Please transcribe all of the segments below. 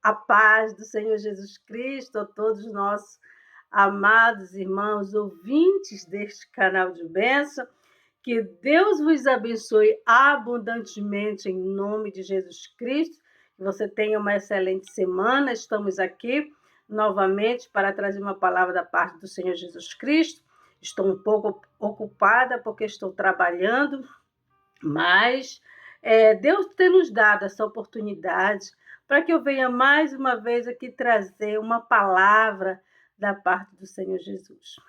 A paz do Senhor Jesus Cristo a todos os nossos amados irmãos ouvintes deste canal de bênção. Que Deus vos abençoe abundantemente em nome de Jesus Cristo. Que você tenha uma excelente semana. Estamos aqui novamente para trazer uma palavra da parte do Senhor Jesus Cristo. Estou um pouco ocupada porque estou trabalhando, mas Deus tem nos dado essa oportunidade para que eu venha mais uma vez aqui trazer uma palavra da parte do Senhor Jesus.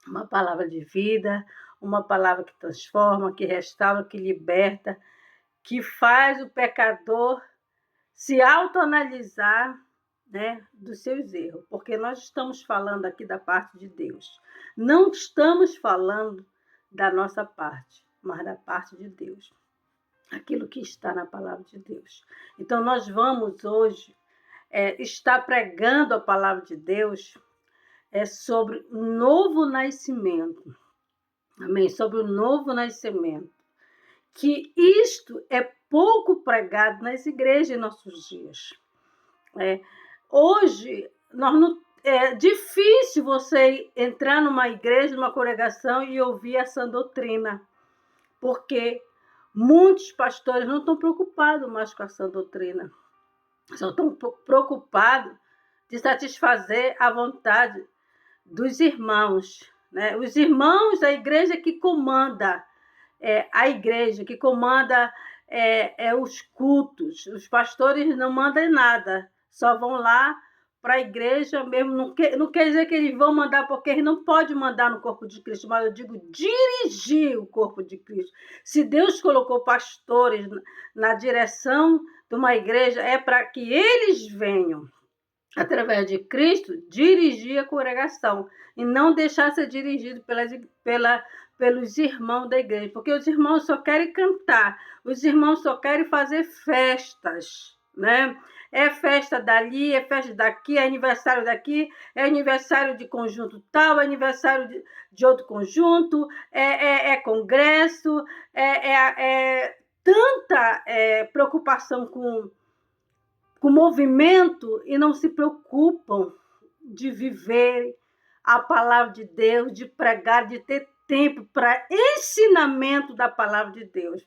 Uma palavra de vida, uma palavra que transforma, que restaura, que liberta, que faz o pecador se autoanalisar, né, dos seus erros. Porque nós estamos falando aqui da parte de Deus. Não estamos falando da nossa parte, mas da parte de Deus. Aquilo que está na palavra de Deus. Então, nós vamos hoje estar pregando a palavra de Deus sobre o novo nascimento. Amém? Sobre o novo nascimento. Que isto é pouco pregado nas igrejas em nossos dias. Hoje, é difícil você entrar numa igreja, numa congregação e ouvir essa doutrina. Porque muitos pastores não estão preocupados mais com essa doutrina. Só estão preocupados de satisfazer a vontade dos irmãos. Né? Os irmãos, a igreja que comanda, a igreja que comanda os cultos. Os pastores não mandam nada, só vão lá para a igreja mesmo. Não quer dizer que eles vão mandar, porque eles não podem mandar no corpo de Cristo, mas eu digo dirigir o corpo de Cristo. Se Deus colocou pastores na direção de uma igreja, é para que eles venham, através de Cristo, dirigir a congregação e não deixar ser dirigido pelos irmãos da igreja, porque os irmãos só querem cantar, os irmãos só querem fazer festas, né? É festa dali, é festa daqui, é aniversário daqui, é aniversário de conjunto tal, é aniversário de outro conjunto, é congresso, tanta preocupação com movimento e não se preocupam de viver a palavra de Deus, de pregar, de ter tempo para ensinamento da palavra de Deus,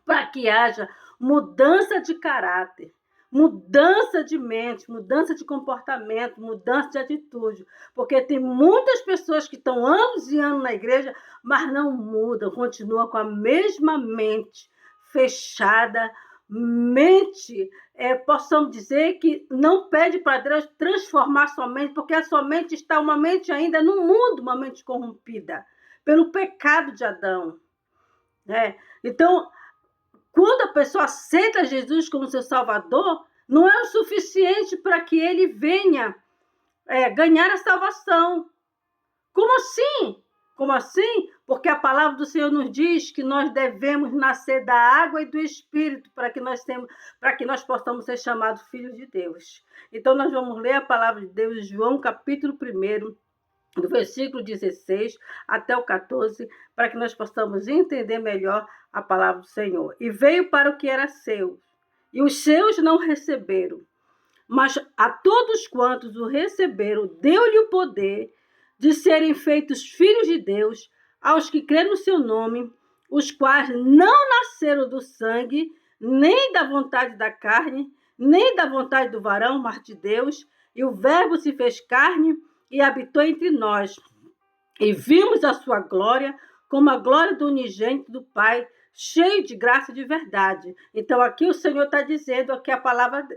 para que haja mudança de caráter, mudança de mente, mudança de comportamento, mudança de atitude, porque tem muitas pessoas que estão anos e anos na igreja, mas não mudam, continuam com a mesma mente fechada, mente, possamos dizer que não pede para Deus transformar sua mente, porque a sua mente está uma mente ainda no mundo, uma mente corrompida pelo pecado de Adão. Né? Então, quando a pessoa aceita Jesus como seu Salvador, não é o suficiente para que ele venha ganhar a salvação. Como assim? Como assim? Porque a palavra do Senhor nos diz que nós devemos nascer da água e do Espírito para que nós possamos ser chamados filhos de Deus. Então, nós vamos ler a palavra de Deus em João, capítulo 1, do versículo 16 até o 14, para que nós possamos entender melhor a palavra do Senhor. E veio para o que era seu, e os seus não receberam. Mas a todos quantos o receberam, deu-lhe o poder de serem feitos filhos de Deus, aos que crêem no seu nome, os quais não nasceram do sangue, nem da vontade da carne, nem da vontade do varão, mas de Deus. E o Verbo se fez carne e habitou entre nós. E vimos a sua glória, como a glória do unigênito do Pai, cheio de graça e de verdade. Então, aqui o Senhor está dizendo que a palavra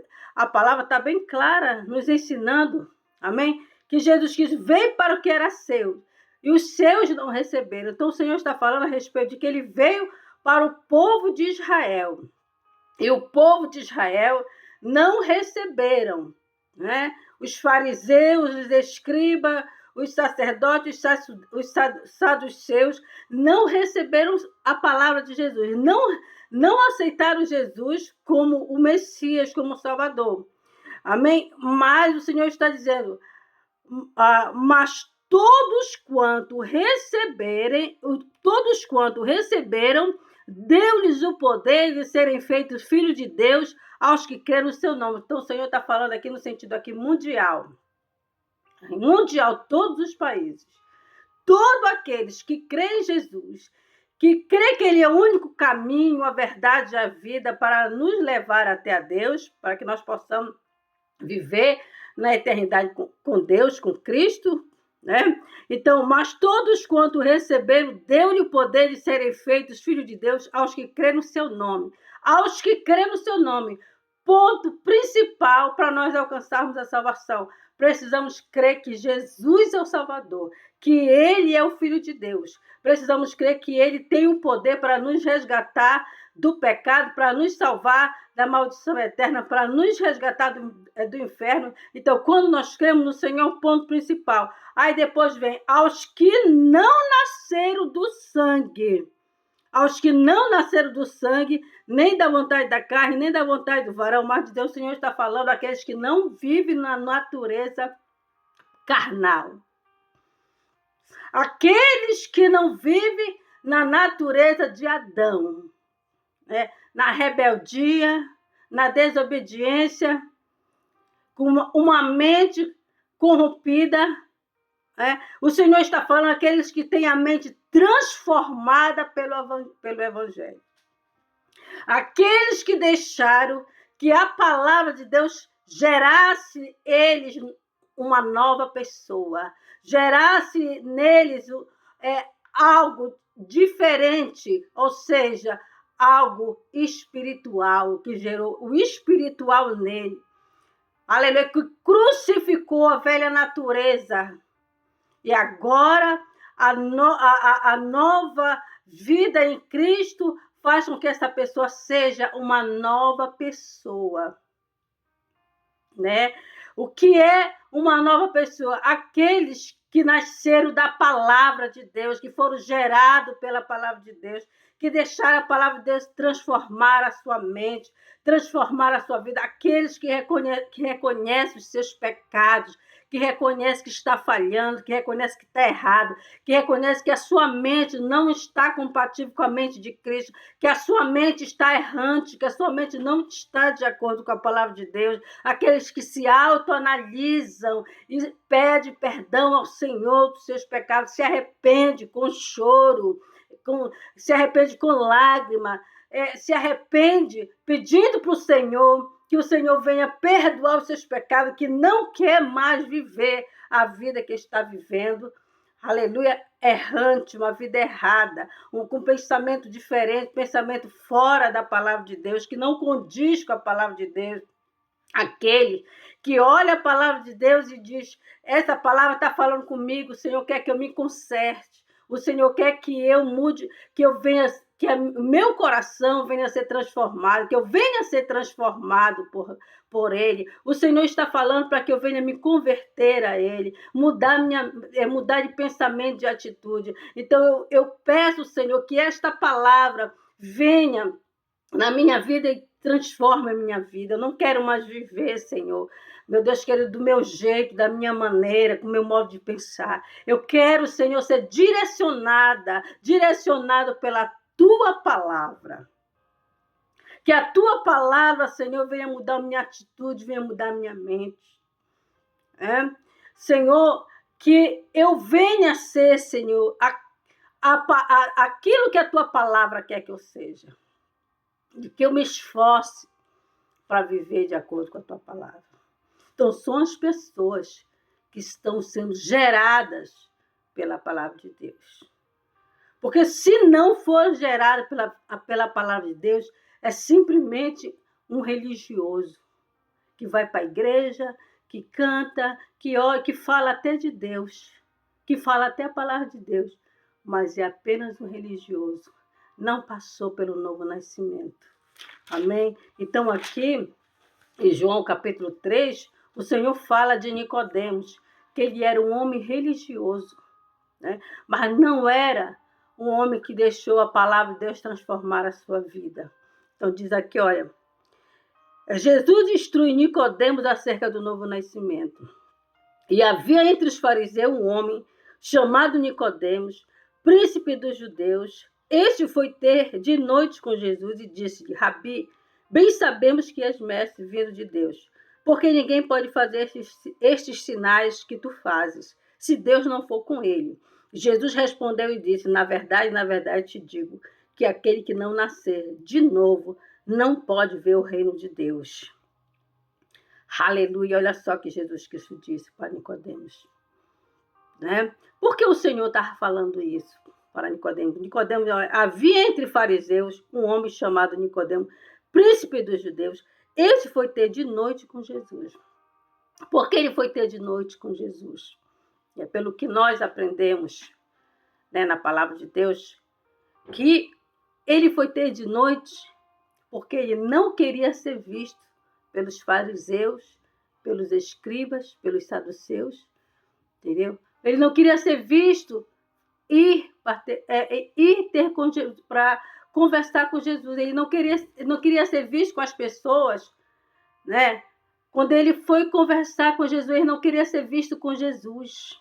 está bem clara, nos ensinando, amém? Que Jesus Cristo veio para o que era seu, e os seus não receberam. Então, o Senhor está falando a respeito de que ele veio para o povo de Israel. E o povo de Israel não receberam, né? Os fariseus, os escribas, os sacerdotes, os saduceus não receberam a palavra de Jesus, não aceitaram Jesus como o Messias, como o Salvador. Amém? Mas o Senhor está dizendo, mas todos quanto receberam, deu-lhes o poder de serem feitos filhos de Deus aos que creem no seu nome. Então o Senhor está falando aqui no sentido aqui mundial. Mundial, todos os países. Todos aqueles que creem em Jesus, que creem que Ele é o único caminho, a verdade e a vida para nos levar até a Deus, para que nós possamos viver na eternidade com Deus, com Cristo, né? Então, mas todos quanto receberam, deu-lhe o poder de serem feitos filhos de Deus aos que creem no seu nome. Aos que creem no seu nome. Ponto principal para nós alcançarmos a salvação. Precisamos crer que Jesus é o Salvador, que Ele é o Filho de Deus. Precisamos crer que Ele tem o poder para nos resgatar do pecado, para nos salvar da maldição eterna, para nos resgatar do inferno. Então, quando nós cremos no Senhor, é o ponto principal. Aí depois vem, aos que não nasceram do sangue. Aos que não nasceram do sangue, nem da vontade da carne, nem da vontade do varão, mas de Deus, o Senhor está falando aqueles que não vivem na natureza carnal. Aqueles que não vivem na natureza de Adão, né? Na rebeldia, na desobediência, com uma mente corrompida. O Senhor está falando aqueles que têm a mente transformada pelo Evangelho. Aqueles que deixaram que a palavra de Deus gerasse eles uma nova pessoa, gerasse neles algo diferente, ou seja, algo espiritual, que gerou o espiritual nele. Aleluia, que crucificou a velha natureza. E agora a nova vida em Cristo faz com que essa pessoa seja uma nova pessoa, né? O que é uma nova pessoa? Aqueles que nasceram da palavra de Deus, que foram gerados pela palavra de Deus, que deixaram a palavra de Deus transformar a sua mente, transformar a sua vida. Aqueles que reconhecem os seus pecados, que reconhece que está falhando, que reconhece que está errado, que reconhece que a sua mente não está compatível com a mente de Cristo, que a sua mente está errante, que a sua mente não está de acordo com a palavra de Deus, aqueles que se autoanalisam e pedem perdão ao Senhor dos seus pecados, se arrepende com choro, se arrepende com lágrima, se arrepende pedindo para o Senhor que o Senhor venha perdoar os seus pecados, que não quer mais viver a vida que está vivendo, aleluia, errante, uma vida errada, com pensamento diferente, pensamento fora da palavra de Deus, que não condiz com a palavra de Deus. Aquele que olha a palavra de Deus e diz, essa palavra está falando comigo, o Senhor quer que eu me conserte, o Senhor quer que eu mude, que eu venha, que o meu coração venha a ser transformado, que eu venha a ser transformado por Ele. O Senhor está falando para que eu venha me converter a Ele, mudar de pensamento, de atitude. Então eu peço, Senhor, que esta palavra venha na minha vida e transforme a minha vida. Eu não quero mais viver, Senhor, meu Deus querido, do meu jeito, da minha maneira, com o meu modo de pensar. Eu quero, Senhor, ser direcionado pela Tua palavra. Que a Tua palavra, Senhor, venha mudar a minha atitude, venha mudar a minha mente. Senhor, que eu venha ser, Senhor, aquilo que a Tua palavra quer que eu seja. De que eu me esforce para viver de acordo com a Tua palavra. Então, são as pessoas que estão sendo geradas pela palavra de Deus. Porque se não for gerado pela palavra de Deus, é simplesmente um religioso que vai para a igreja, que canta, que ora, que fala até de Deus, que fala até a palavra de Deus, mas é apenas um religioso. Não passou pelo novo nascimento. Amém? Então, aqui, em João capítulo 3, o Senhor fala de Nicodemos, que ele era um homem religioso, né? Mas não era um homem que deixou a palavra de Deus transformar a sua vida. Então, diz aqui, olha, Jesus instrui Nicodemos acerca do novo nascimento. E havia entre os fariseus um homem chamado Nicodemos, príncipe dos judeus. Este foi ter de noite com Jesus e disse-lhe: Rabi, bem sabemos que és mestre vindo de Deus, porque ninguém pode fazer estes sinais que tu fazes, se Deus não for com ele. Jesus respondeu e disse: na verdade te digo, que aquele que não nascer de novo não pode ver o reino de Deus. Aleluia, olha só que Jesus Cristo disse para Nicodemos. Né? Por que o Senhor estava falando isso para Nicodemos? Nicodemos, havia entre fariseus um homem chamado Nicodemos, príncipe dos judeus. Esse foi ter de noite com Jesus. Por que ele foi ter de noite com Jesus? É pelo que nós aprendemos, né, na palavra de Deus, que ele foi ter de noite porque ele não queria ser visto pelos fariseus, pelos escribas, pelos saduceus, entendeu? Ele não queria ser visto para conversar com Jesus. Ele não queria ser visto com as pessoas, né? Quando ele foi conversar com Jesus, ele não queria ser visto com Jesus.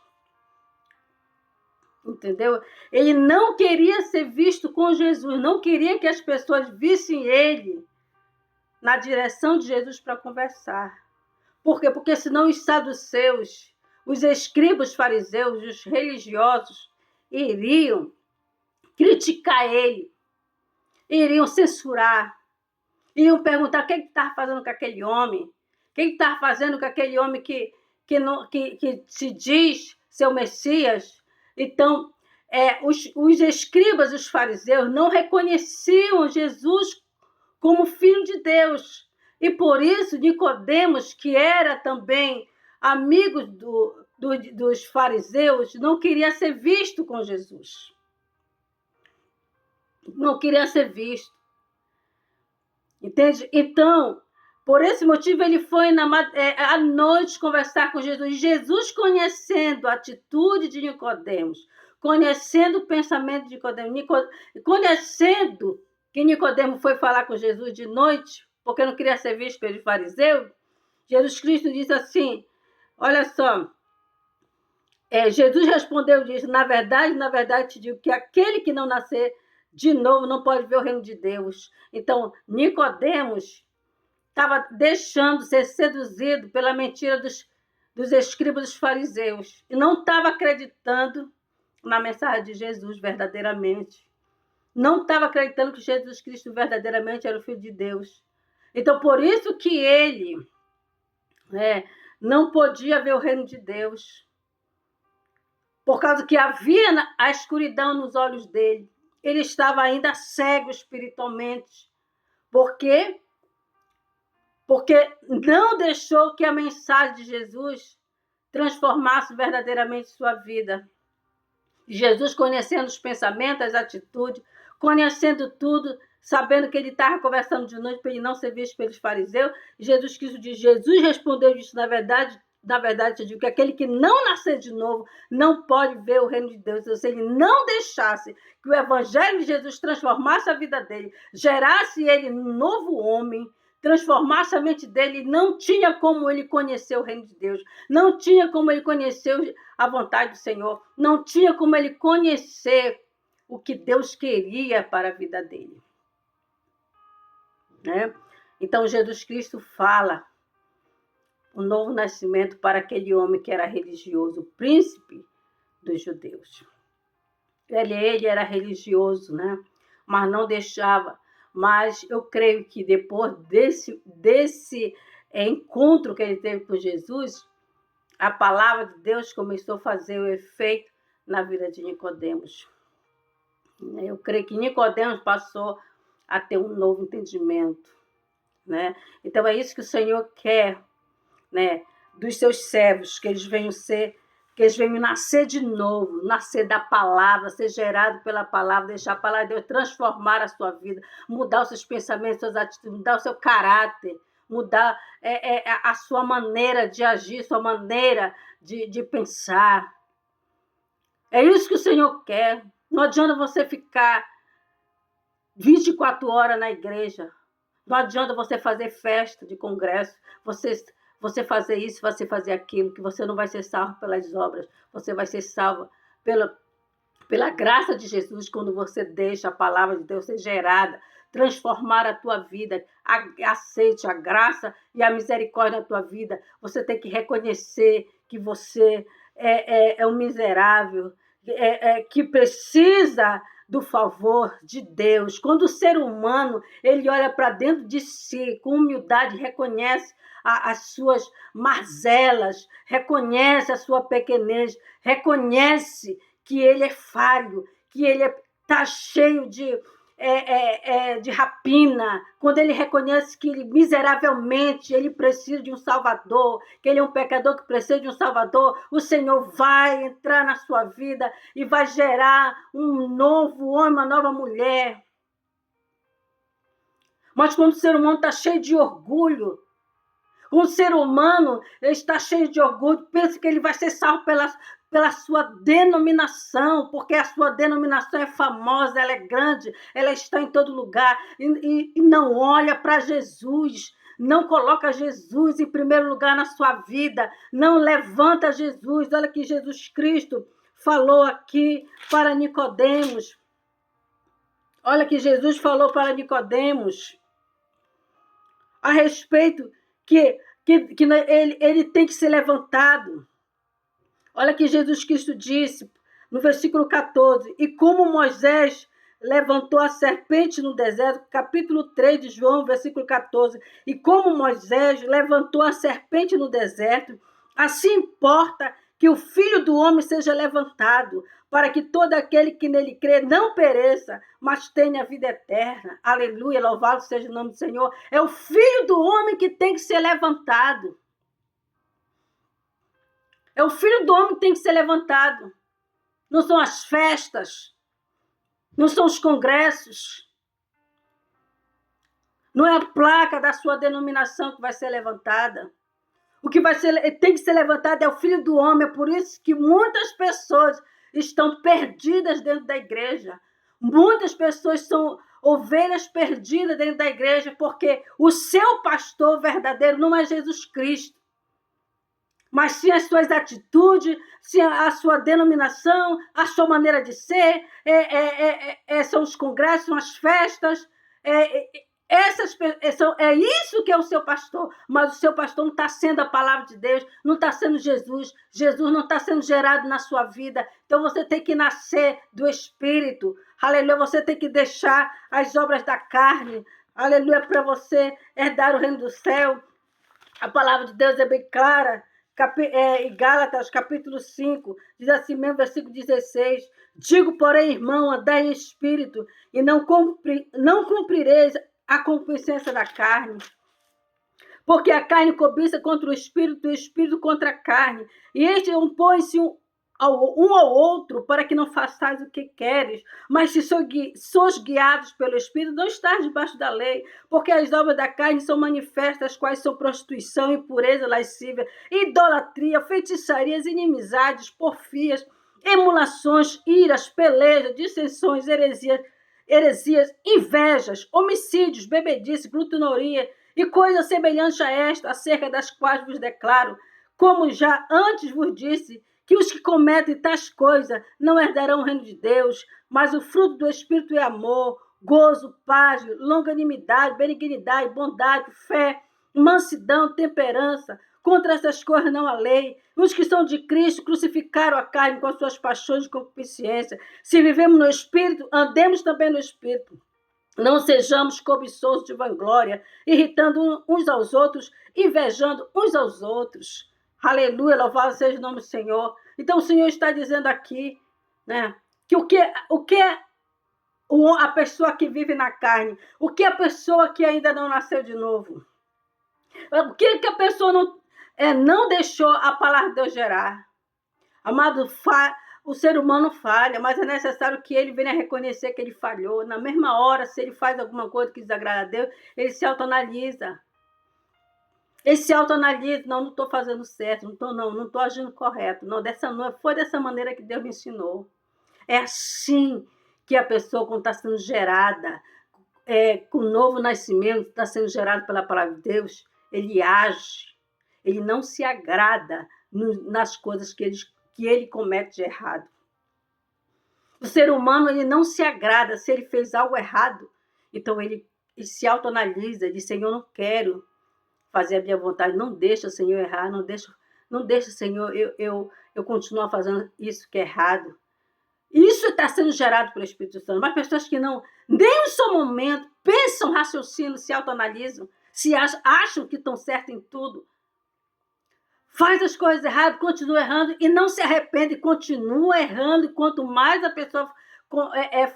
Entendeu? Ele não queria ser visto com Jesus, não queria que as pessoas vissem ele na direção de Jesus para conversar. Por quê? Porque senão os saduceus, os escribas fariseus, os religiosos, iriam criticar ele, iriam censurar, iriam perguntar o que ele estava fazendo com aquele homem, o que ele estava fazendo com aquele homem que se diz ser o Messias. Então, os escribas, os fariseus, não reconheciam Jesus como filho de Deus. E por isso, Nicodemos, que era também amigo dos fariseus, não queria ser visto com Jesus. Não queria ser visto. Entende? Então, por esse motivo, ele foi à noite conversar com Jesus. Jesus, conhecendo a atitude de Nicodemos, conhecendo o pensamento de Nicodemos, conhecendo que Nicodemos foi falar com Jesus de noite, porque não queria ser visto pelos fariseus, Jesus Cristo disse assim, olha só, Jesus respondeu e disse, na verdade te digo que aquele que não nascer de novo não pode ver o reino de Deus. Então, Nicodemos estava deixando ser seduzido pela mentira dos escribas dos fariseus e não estava acreditando na mensagem de Jesus verdadeiramente. Não estava acreditando que Jesus Cristo verdadeiramente era o Filho de Deus. Então, por isso que ele não podia ver o reino de Deus. Por causa que havia a escuridão nos olhos dele. Ele estava ainda cego espiritualmente. Por quê? Porque não deixou que a mensagem de Jesus transformasse verdadeiramente sua vida. Jesus, conhecendo os pensamentos, as atitudes, conhecendo tudo, sabendo que ele estava conversando de noite para ele não ser visto pelos fariseus, Jesus Cristo diz, Jesus respondeu isso, na verdade te digo que aquele que não nascer de novo não pode ver o reino de Deus. Se ele não deixasse que o evangelho de Jesus transformasse a vida dele, gerasse ele um novo homem, transformasse a mente dele, não tinha como ele conhecer o reino de Deus, não tinha como ele conhecer a vontade do Senhor, não tinha como ele conhecer o que Deus queria para a vida dele. Né? Então, Jesus Cristo fala o novo nascimento para aquele homem que era religioso, o príncipe dos judeus. Ele era religioso, né? Mas não deixava. Mas eu creio que depois desse encontro que ele teve com Jesus, a palavra de Deus começou a fazer o efeito na vida de Nicodemos. Eu creio que Nicodemos passou a ter um novo entendimento, né? Então é isso que o Senhor quer, né, dos seus servos, que eles venham nascer de novo, nascer da palavra, ser gerado pela palavra, deixar a palavra de Deus transformar a sua vida, mudar os seus pensamentos, suas atitudes, mudar o seu caráter, mudar a sua maneira de agir, sua maneira de pensar. É isso que o Senhor quer. Não adianta você ficar 24 horas na igreja. Não adianta você fazer festa de congresso, você fazer isso, você fazer aquilo, que você não vai ser salvo pelas obras, você vai ser salvo Pela graça de Jesus, quando você deixa a palavra de Deus ser gerada, transformar a tua vida, aceite a graça e a misericórdia na tua vida. Você tem que reconhecer que você é um miserável, que precisa do favor de Deus. Quando o ser humano ele olha para dentro de si, com humildade, reconhece as suas mazelas, reconhece a sua pequenez, reconhece que ele é falho, que ele está cheio de rapina, quando ele reconhece que ele, miseravelmente ele precisa de um Salvador, que ele é um pecador que precisa de um Salvador, o Senhor vai entrar na sua vida e vai gerar um novo homem, uma nova mulher. Mas quando o ser humano está cheio de orgulho, o ser humano está cheio de orgulho, pensa que ele vai ser salvo pela sua denominação, porque a sua denominação é famosa, ela é grande, ela está em todo lugar, e não olha para Jesus, não coloca Jesus em primeiro lugar na sua vida, não levanta Jesus. Olha que Jesus Cristo falou aqui para Nicodemos. Olha que Jesus falou para Nicodemos a respeito que ele tem que ser levantado. Olha que Jesus Cristo disse no versículo 14, e como Moisés levantou a serpente no deserto, capítulo 3 de João, versículo 14, e como Moisés levantou a serpente no deserto, assim importa que o Filho do Homem seja levantado, para que todo aquele que nele crê não pereça, mas tenha vida eterna. Aleluia, louvado seja o nome do Senhor. É o Filho do Homem que tem que ser levantado. É o Filho do Homem que tem que ser levantado. Não são as festas, não são os congressos, não é a placa da sua denominação que vai ser levantada. O que tem que ser levantado é o Filho do Homem. É por isso que muitas pessoas estão perdidas dentro da igreja. Muitas pessoas são ovelhas perdidas dentro da igreja, porque o seu pastor verdadeiro não é Jesus Cristo, mas sim as suas atitudes, sim a sua denominação, a sua maneira de ser, são os congressos, são as festas, é isso que é o seu pastor, mas o seu pastor não está sendo a palavra de Deus, não está sendo Jesus, Jesus não está sendo gerado na sua vida. Então você tem que nascer do Espírito, aleluia, você tem que deixar as obras da carne, aleluia, para você herdar o reino do céu. A palavra de Deus é bem clara, em Gálatas, capítulo 5, diz assim mesmo, versículo 16, digo, porém, irmão, andai em espírito, e não cumprireis a concupiscência da carne. Porque a carne cobiça contra o espírito contra a carne. E este opõe-se um ao outro, para que não façais o que queres. Mas se sois guiados pelo Espírito, não estás debaixo da lei. Porque as obras da carne são manifestas, quais são prostituição, impureza, lascívia, idolatria, feitiçarias, inimizades, porfias, emulações, iras, pelejas, dissensões, heresias, invejas, homicídios, bebedice, glutonaria e coisas semelhantes a esta, acerca das quais vos declaro, como já antes vos disse, que os que cometem tais coisas não herdarão o reino de Deus, mas o fruto do Espírito é amor, gozo, paz, longanimidade, benignidade, bondade, fé, mansidão, temperança. Contra essas coisas não há lei. Os que são de Cristo crucificaram a carne com as suas paixões e concupiscência. Se vivemos no Espírito, andemos também no Espírito. Não sejamos cobiçosos de vanglória, irritando uns aos outros, invejando uns aos outros. Aleluia, louvado seja o nome do Senhor. Então o Senhor está dizendo aqui, né, que o que a pessoa que vive na carne, o que a pessoa que ainda não nasceu de novo, o que a pessoa não deixou a palavra de Deus gerar. Amado, o ser humano falha, mas é necessário que ele venha reconhecer que ele falhou. Na mesma hora, se ele faz alguma coisa que desagrada a Deus, ele se autoanalisa. Ele se autoanalisa, não estou fazendo certo, não estou agindo correto. Não foi dessa maneira que Deus me ensinou. É assim que a pessoa, quando está sendo gerada, com o novo nascimento, está sendo gerado pela palavra de Deus, ele age, ele não se agrada nas coisas que ele comete de errado. O ser humano, ele não se agrada se ele fez algo errado. Então, ele se autoanalisa, diz, Senhor, não quero fazer a minha vontade, não deixa, Senhor, errar, não deixa, Senhor, eu continuar fazendo isso que é errado. Isso está sendo gerado pelo Espírito Santo. Mas pessoas que não, nem um só momento, pensam, raciocinam, se autoanalisam, se acham que estão certos em tudo, faz as coisas erradas, continua errando e não se arrepende, continua errando. E quanto mais a pessoa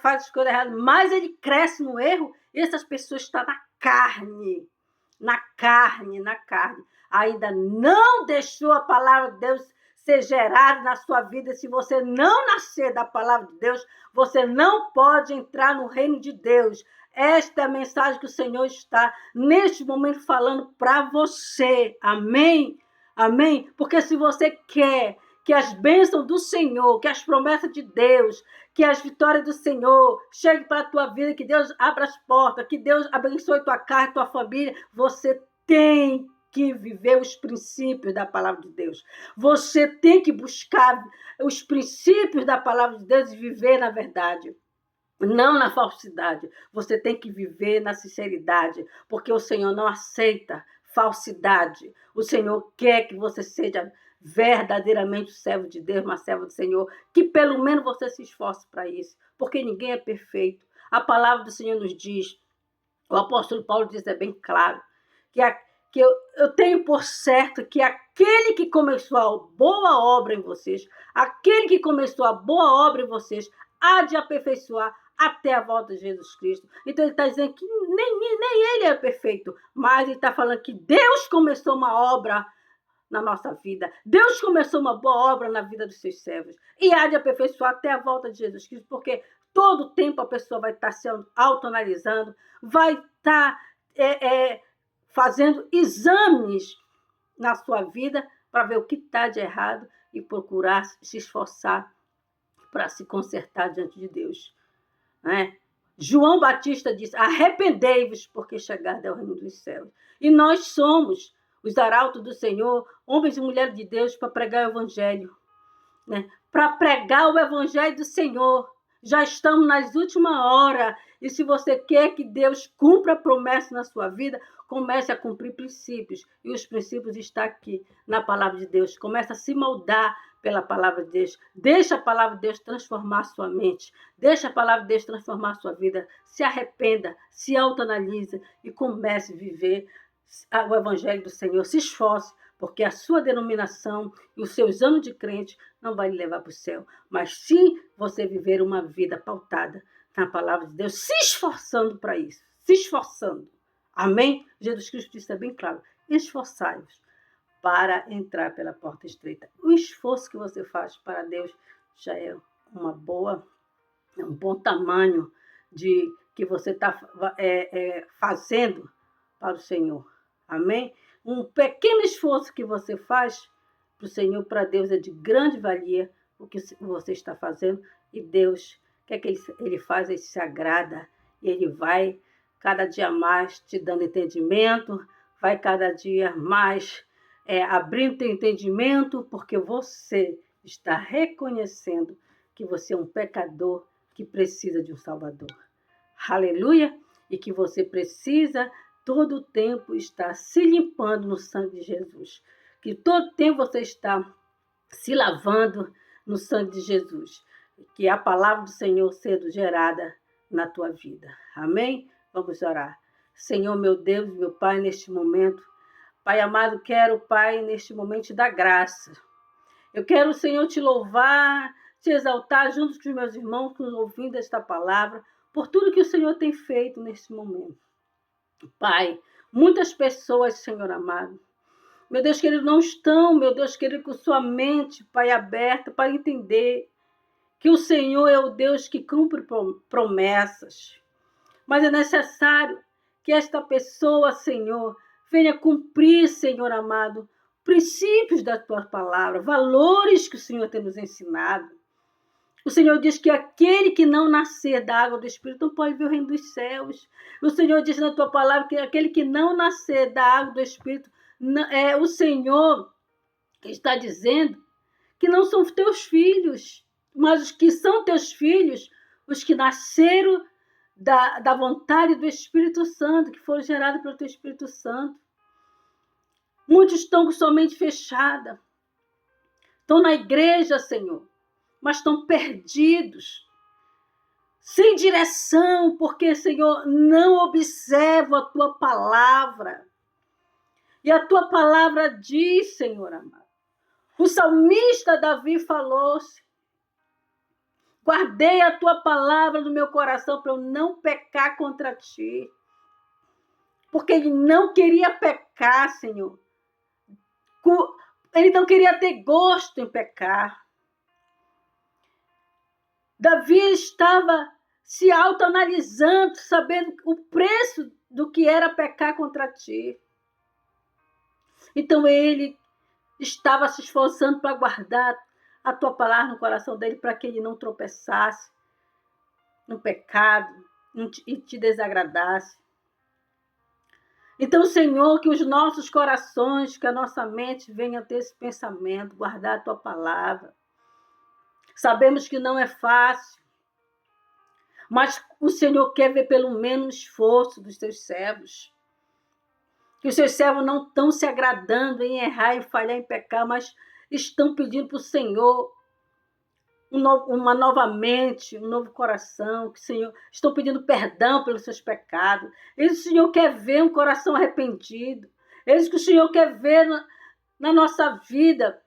faz as coisas erradas, mais ele cresce no erro. E essas pessoas estão na carne. Ainda não deixou a palavra de Deus ser gerada na sua vida. Se você não nascer da palavra de Deus, você não pode entrar no reino de Deus. Esta é a mensagem que o Senhor está, neste momento, falando para você. Amém? Amém? Porque se você quer que as bênçãos do Senhor, que as promessas de Deus, que as vitórias do Senhor cheguem para a tua vida, que Deus abra as portas, que Deus abençoe tua casa, tua família, você tem que viver os princípios da palavra de Deus. Você tem que buscar os princípios da palavra de Deus e viver na verdade. Não na falsidade. Você tem que viver na sinceridade, porque o Senhor não aceita falsidade. O Senhor quer que você seja verdadeiramente o servo de Deus, uma serva do Senhor, que pelo menos você se esforce para isso, porque ninguém é perfeito. A palavra do Senhor nos diz, o apóstolo Paulo diz, é bem claro, que eu tenho por certo que aquele que começou a boa obra em vocês, aquele que começou a boa obra em vocês, há de aperfeiçoar até a volta de Jesus Cristo. Então ele está dizendo que nem ele é perfeito, mas ele está falando que Deus começou uma obra na nossa vida. Deus começou uma boa obra na vida dos seus servos. E há de aperfeiçoar até a volta de Jesus Cristo, porque todo tempo a pessoa vai estar se autoanalisando, vai estar fazendo exames na sua vida para ver o que está de errado e procurar se esforçar para se consertar diante de Deus. Né? João Batista disse, arrependei-vos, porque chegado é o reino dos céus. E nós somos os arautos do Senhor, homens e mulheres de Deus, para pregar o evangelho. Né? Para pregar o evangelho do Senhor. Já estamos nas últimas horas. E se você quer que Deus cumpra a promessa na sua vida, comece a cumprir princípios. E os princípios estão aqui na palavra de Deus. Comece a se moldar pela palavra de Deus. Deixa a palavra de Deus transformar a sua mente. Deixa a palavra de Deus transformar a sua vida. Se arrependa, se autoanalise e comece a viver o evangelho do Senhor. Se esforce, porque a sua denominação e os seus anos de crente não vai lhe levar para o céu. Mas sim você viver uma vida pautada na palavra de Deus, se esforçando para isso. Se esforçando. Amém? Jesus Cristo disse, é bem claro. Esforçai-vos para entrar pela porta estreita. O esforço que você faz para Deus já é um bom tamanho de que você está fazendo para o Senhor. Amém? Um pequeno esforço que você faz para o Senhor, para Deus, é de grande valia o que você está fazendo. E Deus, o que é que Ele faz? Ele se agrada. E Ele vai cada dia mais te dando entendimento, vai cada dia mais abrindo teu entendimento, porque você está reconhecendo que você é um pecador que precisa de um Salvador. Aleluia! E que você precisa todo o tempo estar se limpando no sangue de Jesus. Que todo tempo você está se lavando no sangue de Jesus. Que a palavra do Senhor seja gerada na tua vida. Amém? Vamos orar. Senhor, meu Deus, meu Pai, neste momento, Pai amado, quero, Pai, neste momento te dar graça. Eu quero, Senhor, te louvar, te exaltar junto com os meus irmãos que estão ouvindo esta palavra, por tudo que o Senhor tem feito neste momento. Pai, muitas pessoas, Senhor amado, meu Deus querido, não estão, meu Deus querido, com sua mente, Pai, aberta para entender que o Senhor é o Deus que cumpre promessas. Mas é necessário que esta pessoa, Senhor, venha cumprir, Senhor amado, princípios da tua palavra, valores que o Senhor tem nos ensinado. O Senhor diz que aquele que não nascer da água do Espírito não pode ver o reino dos céus. O Senhor diz na tua palavra que aquele que não nascer da água do Espírito, o Senhor está dizendo que não são teus filhos. mas os que são teus filhos, os que nasceram da vontade do Espírito Santo, que foram gerados pelo teu Espírito Santo. Muitos estão com sua mente fechada, estão na igreja, Senhor, mas estão perdidos, sem direção, porque, Senhor, não observam a tua palavra. E a tua palavra diz, Senhor amado, o salmista Davi falou-se: guardei a tua palavra no meu coração para eu não pecar contra ti. Porque ele não queria pecar, Senhor. Ele não queria ter gosto em pecar. Davi estava se autoanalisando, sabendo o preço do que era pecar contra ti. Então ele estava se esforçando para guardar a tua palavra no coração dele, para que ele não tropeçasse no pecado e te desagradasse. Então, Senhor, que os nossos corações, que a nossa mente venha a ter esse pensamento, guardar a tua palavra. Sabemos que não é fácil, mas o Senhor quer ver pelo menos o esforço dos teus servos. Que os teus servos não estão se agradando em errar, em falhar, em pecar, mas estão pedindo para o Senhor uma nova mente, um novo coração, que o Senhor estão pedindo perdão pelos seus pecados. Eles o Senhor quer ver um coração arrependido. Eles que o Senhor quer ver na nossa vida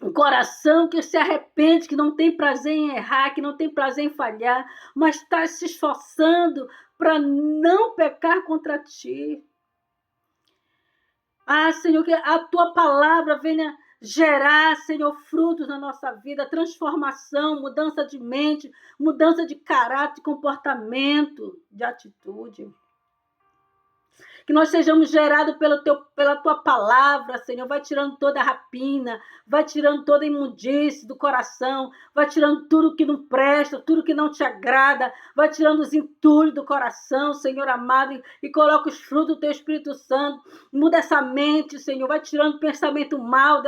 um coração que se arrepende, que não tem prazer em errar, que não tem prazer em falhar, mas está se esforçando para não pecar contra ti. Ah, Senhor, que a tua palavra venha gerar, Senhor, frutos na nossa vida, transformação, mudança de mente, mudança de caráter, de comportamento, de atitude. Que nós sejamos gerados pela tua palavra, Senhor. Vai tirando toda a rapina, vai tirando toda a imundície do coração, vai tirando tudo que não presta, tudo que não te agrada, vai tirando os entulhos do coração, Senhor amado, e coloca os frutos do teu Espírito Santo. Muda essa mente, Senhor. Vai tirando o pensamento mal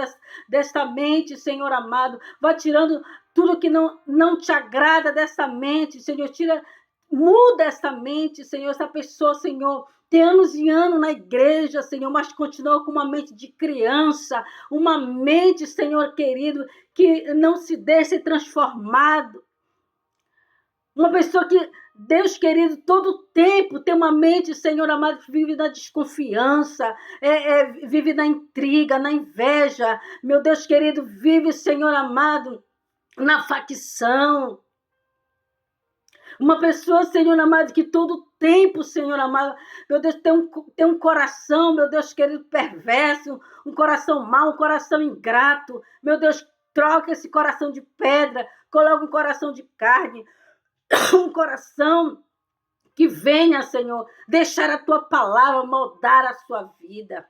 desta mente, Senhor amado. Vai tirando tudo que não te agrada dessa mente, Senhor. Muda essa mente, Senhor. Essa pessoa, Senhor, tem anos e anos na igreja, Senhor, mas continua com uma mente de criança, uma mente, Senhor querido, que não se deixa ser transformado. Uma pessoa que, Deus querido, todo tempo tem uma mente, Senhor amado, que vive na desconfiança, vive na intriga, na inveja. Meu Deus querido, vive, Senhor amado, na facção. Uma pessoa, Senhor amado, que todo tempo, Senhor amado, meu Deus, tem um coração, meu Deus querido, perverso, um coração mau, um coração ingrato. Meu Deus, troca esse coração de pedra, coloca um coração de carne, um coração que venha, Senhor, deixar a tua palavra moldar a sua vida.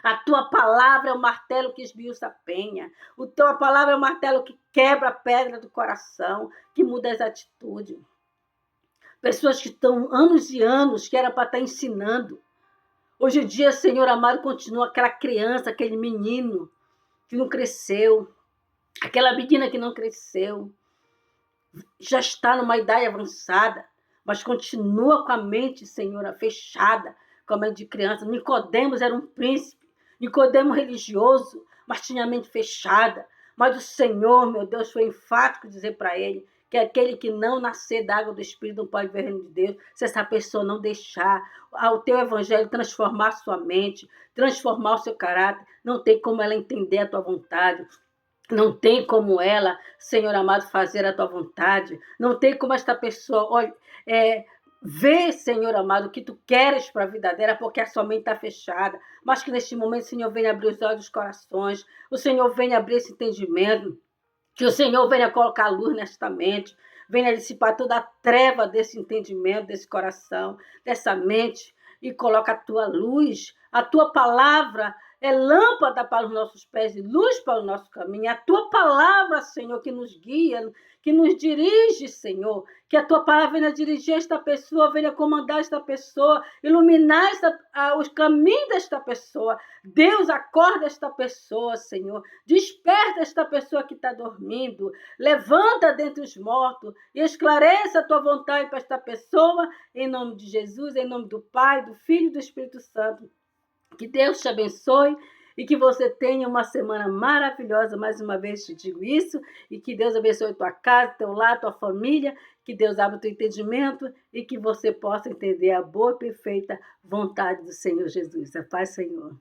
A tua palavra é o martelo que esmiuça a penha. A tua palavra é o martelo que quebra a pedra do coração, que muda as atitudes. Pessoas que estão anos e anos, que era para estar ensinando. Hoje em dia, Senhor amado, continua aquela criança, aquele menino que não cresceu, aquela menina que não cresceu, já está numa idade avançada, mas continua com a mente, Senhor, fechada, com a mente de criança. Nicodemos era um príncipe, Nicodemo religioso, mas tinha a mente fechada. Mas o Senhor, meu Deus, foi enfático dizer para ele que aquele que não nascer da água do Espírito não pode ver o reino de Deus, se essa pessoa não deixar o teu evangelho transformar a sua mente, transformar o seu caráter, não tem como ela entender a tua vontade. Não tem como ela, Senhor amado, fazer a tua vontade. Não tem como esta pessoa ver, Senhor amado, o que tu queres para a vida dela, porque a sua mente está fechada. Mas que neste momento o Senhor venha abrir os olhos dos corações, o Senhor venha abrir esse entendimento, que o Senhor venha colocar luz nesta mente, venha dissipar toda a treva desse entendimento, desse coração, dessa mente, e coloca a tua luz, a tua palavra, é lâmpada para os nossos pés e luz para o nosso caminho. É a tua palavra, Senhor, que nos guia, que nos dirige, Senhor. Que a tua palavra venha dirigir esta pessoa, venha comandar esta pessoa, iluminar os caminhos desta pessoa. Deus, acorda esta pessoa, Senhor. Desperta esta pessoa que está dormindo. Levanta dentre os mortos e esclareça a tua vontade para esta pessoa, em nome de Jesus, em nome do Pai, do Filho e do Espírito Santo. Que Deus te abençoe e que você tenha uma semana maravilhosa. Mais uma vez te digo isso. E que Deus abençoe tua casa, teu lar, tua família. Que Deus abra o teu entendimento e que você possa entender a boa e perfeita vontade do Senhor Jesus. A paz, Senhor.